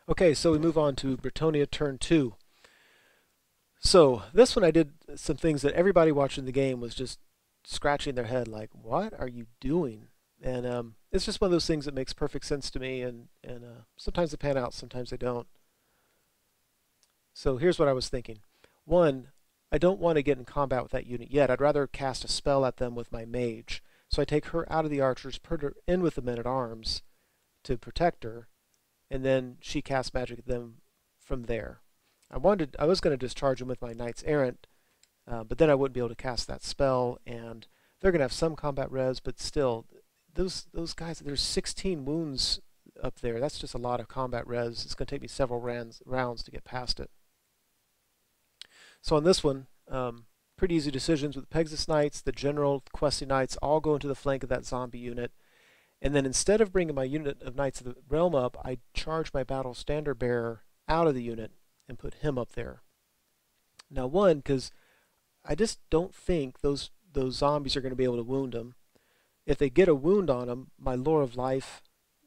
Okay, so we move on to Bretonnia turn 2. So this one I did some things that everybody watching the game was just scratching their head like, what are you doing? And it's just one of those things that makes perfect sense to me, and sometimes they pan out, sometimes they don't. So here's what I was thinking. One, I don't want to get in combat with that unit yet. I'd rather cast a spell at them with my mage. So I take her out of the archers, put her in with the men-at-arms to protect her, and then she casts magic at them from there. I was going to discharge them with my knights errant, but then I wouldn't be able to cast that spell, and they're going to have some combat res, but still, those guys, there's 16 wounds up there. That's just a lot of combat res. It's going to take me several rounds to get past it. So on this one, pretty easy decisions with the Pegasus Knights, the General, the Questing Knights, all go into the flank of that zombie unit. And then instead of bringing my unit of Knights of the Realm up, I charge my Battle Standard Bearer out of the unit and put him up there. Now, one, because I just don't think those zombies are going to be able to wound him. If they get a wound on him, my Lore of Life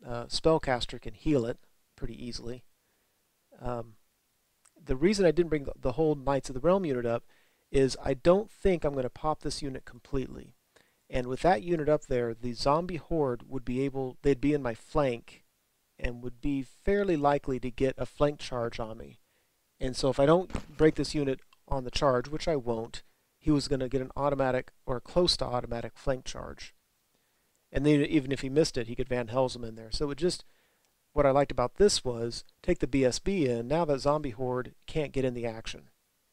spellcaster can heal it pretty easily. The reason I didn't bring the whole Knights of the Realm unit up is I don't think I'm going to pop this unit completely. And with that unit up there, the zombie horde they'd be in my flank and would be fairly likely to get a flank charge on me. And so if I don't break this unit on the charge, which I won't, he was going to get an automatic or close to automatic flank charge. And then even if he missed it, he could Van Helsing in there. So what I liked about this was take the BSB in. Now that zombie horde can't get in the action.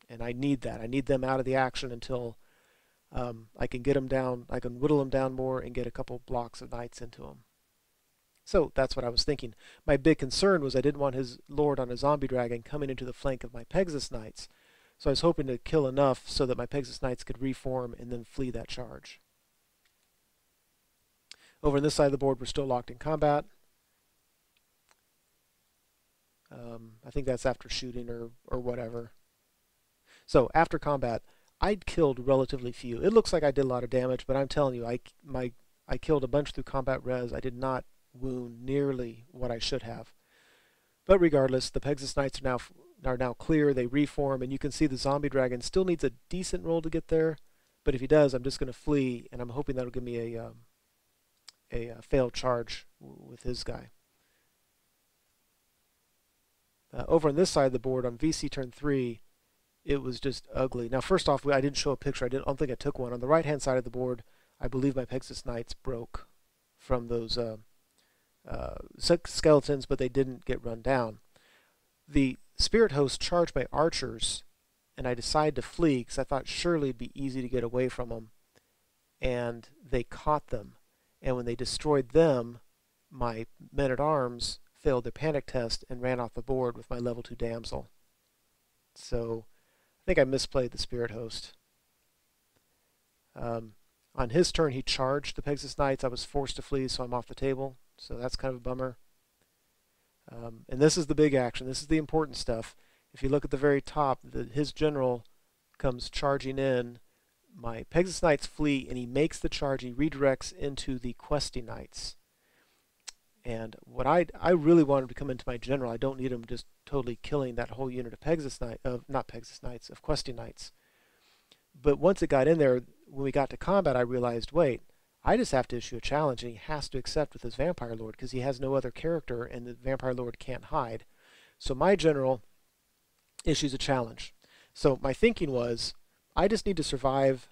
And I need that. I need them out of the action until I can get them down. I can whittle them down more and get a couple blocks of knights into them. So that's what I was thinking. My big concern was I didn't want his lord on a zombie dragon coming into the flank of my Pegasus Knights. So I was hoping to kill enough so that my Pegasus Knights could reform and then flee that charge. Over on this side of the board, we're still locked in combat. I think that's after shooting or whatever. So after combat, I'd killed relatively few. It looks like I did a lot of damage, but I'm telling you, I killed a bunch through combat res. I did not wound nearly what I should have. But regardless, the Pegasus Knights are now clear. They reform, and you can see the zombie dragon still needs a decent roll to get there. But if he does, I'm just going to flee, and I'm hoping that'll give me a failed charge with his guy. Over on this side of the board, on VC turn 3, it was just ugly. Now, first off, I didn't show a picture. I don't think I took one. On the right-hand side of the board, I believe my Pegasus Knights broke from those skeletons, but they didn't get run down. The Spirit Host charged my archers, and I decided to flee because I thought surely it'd be easy to get away from them. And they caught them. And when they destroyed them, my men-at-arms failed their panic test and ran off the board with my level 2 damsel. So I think I misplayed the Spirit Host. On his turn, he charged the Pegasus Knights. I was forced to flee, so I'm off the table. So that's kind of a bummer. And this is the big action. This is the important stuff. If you look at the very top, his general comes charging in. My Pegasus Knights flee, and he makes the charge. He redirects into the Questing Knights. And what I really wanted to come into my general. I don't need him just totally killing that whole unit of of Questing Knights. But once it got in there, when we got to combat, I realized, wait, I just have to issue a challenge, and he has to accept with his Vampire Lord because he has no other character, and the Vampire Lord can't hide. So my general issues a challenge. So my thinking was, I just need to survive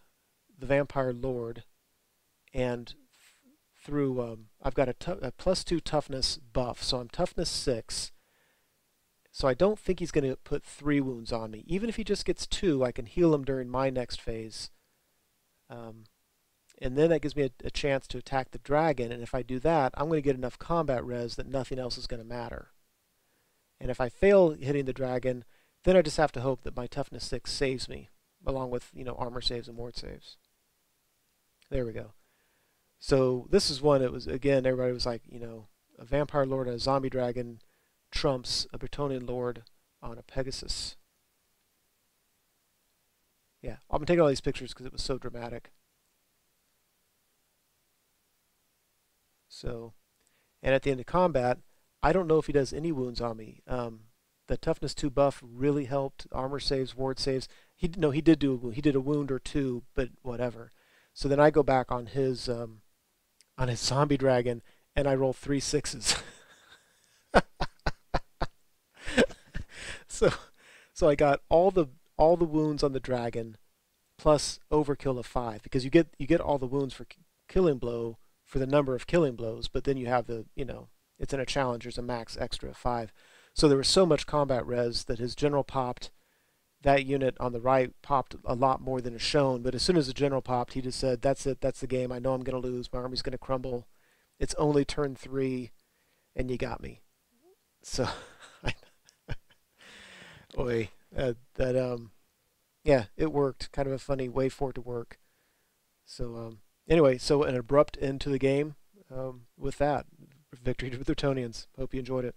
the Vampire Lord, and through I've got a +2 toughness buff, so I'm toughness 6. So I don't think he's going to put 3 wounds on me. Even if he just gets 2, I can heal him during my next phase. And then that gives me a chance to attack the dragon, and if I do that, I'm going to get enough combat res that nothing else is going to matter. And if I fail hitting the dragon, then I just have to hope that my toughness 6 saves me, along with, armor saves and ward saves. There we go. So this is one, it was, again, everybody was like, a Vampire Lord and a Zombie Dragon trumps a Bretonnian Lord on a Pegasus. Yeah, I'm taking all these pictures because it was so dramatic. So, and at the end of combat, I don't know if he does any wounds on me. The toughness 2 buff really helped. Armor saves, ward saves. He did do a wound. He did a wound or two, but whatever. So then I go back on his zombie dragon, and I roll 3 sixes. so so I got all the wounds on the dragon plus overkill of 5, because you get all the wounds for killing blow for the number of killing blows, but then you have it's in a challenge, there's a max extra of 5. So there was so much combat res that his general popped. That unit on the right popped a lot more than is shown, but as soon as the general popped, he just said, "That's it. That's the game. I know I'm going to lose. My army's going to crumble. It's only turn 3, and you got me." So, boy, yeah, it worked. Kind of a funny way for it to work. So, anyway, so an abrupt end to the game. With that, victory to the Bretonnians. Hope you enjoyed it.